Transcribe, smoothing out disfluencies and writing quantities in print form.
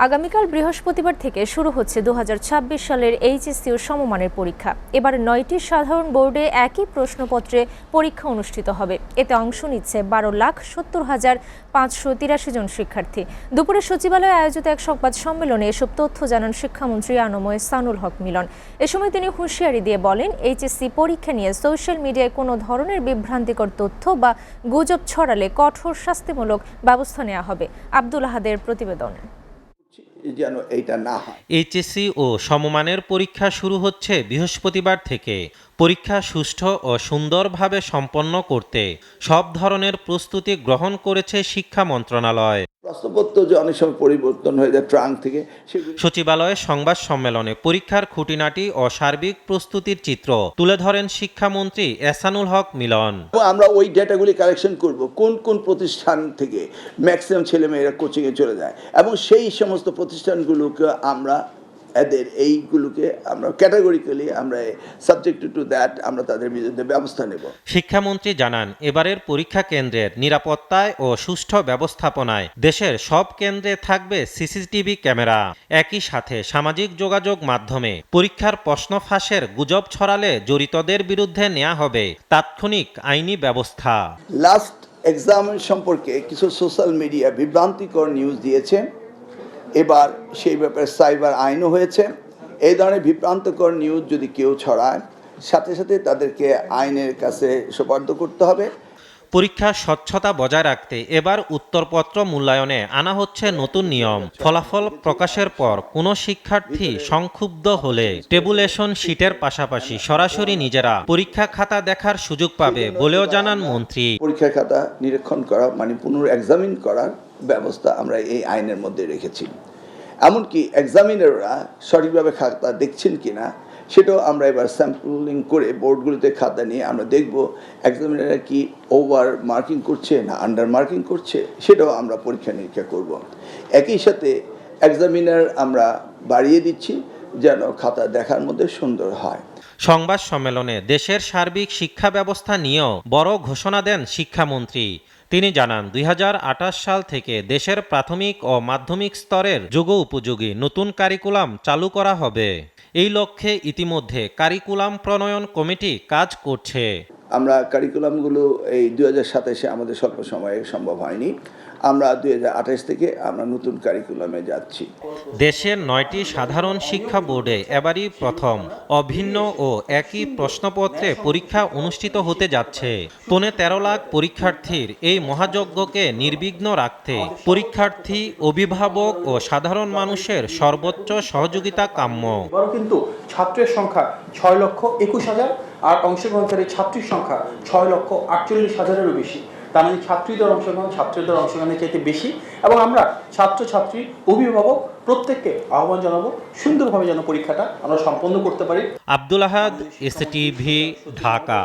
আগামীকাল বৃহস্পতিবার থেকে শুরু হচ্ছে 2026 সালের এইচএসসি ও সমমানের পরীক্ষা। এবার 9টি সাধারণ বোর্ডে একই প্রশ্নপত্রে পরীক্ষা অনুষ্ঠিত হবে। এতে অংশ নিচ্ছে 12,70,583 জন শিক্ষার্থী। দুপুরে সচিবালয়ে আয়োজিত এক সংবাদ সম্মেলনে এসব তথ্য জানান শিক্ষামন্ত্রী আনম এহসানুল হক মিলন। এ সময় তিনি হুঁশিয়ারি দিয়ে বলেন, এইচএসসি পরীক্ষা নিয়ে সোশ্যাল মিডিয়ায় কোনো ধরনের বিভ্রান্তিকর তথ্য বা গুজব ছড়ালে কঠোর শাস্তিমূলক ব্যবস্থা নেওয়া হবে। আব্দুল আহাদের প্রতিবেদন। যেন এইটা না হয়। এইচএসসি ও সমমানের পরীক্ষা শুরু হচ্ছে বৃহস্পতিবার থেকে। পরীক্ষা সুষ্ঠু ও সুন্দরভাবে সম্পন্ন করতে সব ধরনের প্রস্তুতি গ্রহণ করেছে শিক্ষা মন্ত্রণালয়। প্রশ্নপত্র যে অনেক সময় পরিবর্তন হয়ে যায় ট্রাঙ্ক থেকে। সচিবালয়ে সংবাদ সম্মেলনে পরীক্ষার খুঁটিনাটি ও সার্বিক প্রস্তুতির চিত্র তুলে ধরেন শিক্ষামন্ত্রী এহসানুল হক মিলন। আমরা ওই ডেটাগুলি কালেকশন করব, কোন কোন প্রতিষ্ঠান থেকে ম্যাক্সিমাম ছেলেমেয়েরা কোচিংয়ে চলে যায়, এবং সেই সমস্ত প্রতিষ্ঠানগুলোকে আমরা এইগুলোকে আমরা ক্যাটাগরিক্যালি আমরা সাবজেক্ট টু দ্যাট আমরা তাদের বিরুদ্ধে ব্যবস্থা নেব। শিক্ষামন্ত্রী জানান, এবারের পরীক্ষা কেন্দ্রের নিরাপত্তায় ও সুষ্ঠু ব্যবস্থাপনায় দেশের সব কেন্দ্রে থাকবে সিসিটিভি ক্যামেরা। একই সাথে সামাজিক যোগাযোগ মাধ্যমে পরীক্ষার প্রশ্ন ফাঁসের গুজব ছড়ালে জড়িতদের বিরুদ্ধে নেওয়া হবে তাৎক্ষণিক আইনি ব্যবস্থা। লাস্ট এক্সাম সম্পর্কে কিছু সোশ্যাল মিডিয়া বিভ্রান্তিকর নিউজ দিয়েছে। এবার সেই ব্যাপারে সাইবার আইনও হয়েছে। এই ধরনের বিভ্রান্তকর নিউজ যদি কেউ ছড়ায়, সাথে সাথে তাদেরকে আইনের কাছে সোপর্দ করতে হবে। পরীক্ষার স্বচ্ছতা বজায় রাখতে এবার উত্তরপত্র মূল্যায়নে আনা হচ্ছে নতুন নিয়ম। ফলাফল প্রকাশের পর কোনো শিক্ষার্থী সংক্ষুব্ধ হলে টেবুলেশন শিটের পাশাপাশি সরাসরি নিজেরা পরীক্ষা খাতা দেখার সুযোগ পাবে বলেও জানান মন্ত্রী। পরীক্ষার খাতা নিরীক্ষণ করা মানে পুনর্এক্সামিন করার ব্যবস্থা আমরা এই আইনের মধ্যে রেখেছি। এমনকি এক্সামিনাররা সঠিকভাবে খাতা দেখছেন কিনা সেটাও আমরা এবার স্যাম্পলিং করে বোর্ডগুলোতে খাতা নিয়ে আমরা দেখব এক্সামিনাররা কি ওভার মার্কিং করছে না আন্ডার মার্কিং করছে, সেটাও আমরা পরীক্ষা নিরীক্ষা করব। একই সাথে এক্সামিনার আমরা বাড়িয়ে দিচ্ছি যেন খাতা দেখার মধ্যে সুন্দর হয়। সংবাদ সম্মেলনে দেশের সার্বিক শিক্ষা ব্যবস্থা নিয়েও বড় ঘোষণা দেন শিক্ষামন্ত্রী। তিনি জানান, 2028 সাল থেকে দেশের প্রাথমিক ও মাধ্যমিক স্তরের যুগ উপযোগী নতুন কারিকুলাম চালু করা হবে। এই লক্ষ্যে ইতিমধ্যে কারিকুলাম প্রণয়ন কমিটি কাজ করছে। আমরা কারিকুলামগুলো এই 2027-এ আমাদের স্বল্প সময়ে সম্ভব হয়নি। আমরা 2028 থেকে আমরা নতুন কারিকুলামে যাচ্ছি। দেশের 9টি সাধারণ শিক্ষা বোর্ডে এবারই প্রথম অভিন্ন ও একই প্রশ্নপত্রে পরীক্ষা অনুষ্ঠিত হতে যাচ্ছে। 13 লাখ পরীক্ষার্থীর এই মহাযজ্ঞকে নির্বিঘ্ন রাখতে পরীক্ষার্থী, অভিভাবক ও সাধারণ মানুষের সর্বোচ্চ সহযোগিতা কাম্য। কিন্তু ছাত্রের সংখ্যা 6,21,000 আর অংশগ্রহণকারী ছাত্রীর সংখ্যা 6,48,000-এরও বেশি। তার মানে ছাত্রীদের অংশগ্রহণের চাইতে বেশি, এবং আমরা ছাত্রছাত্রী, অভিভাবক প্রত্যেককে আহ্বান জানাবো সুন্দরভাবে যেন পরীক্ষাটা আমরা সম্পন্ন করতে পারি। আব্দুল আহাদ, এসটিভি, ঢাকা।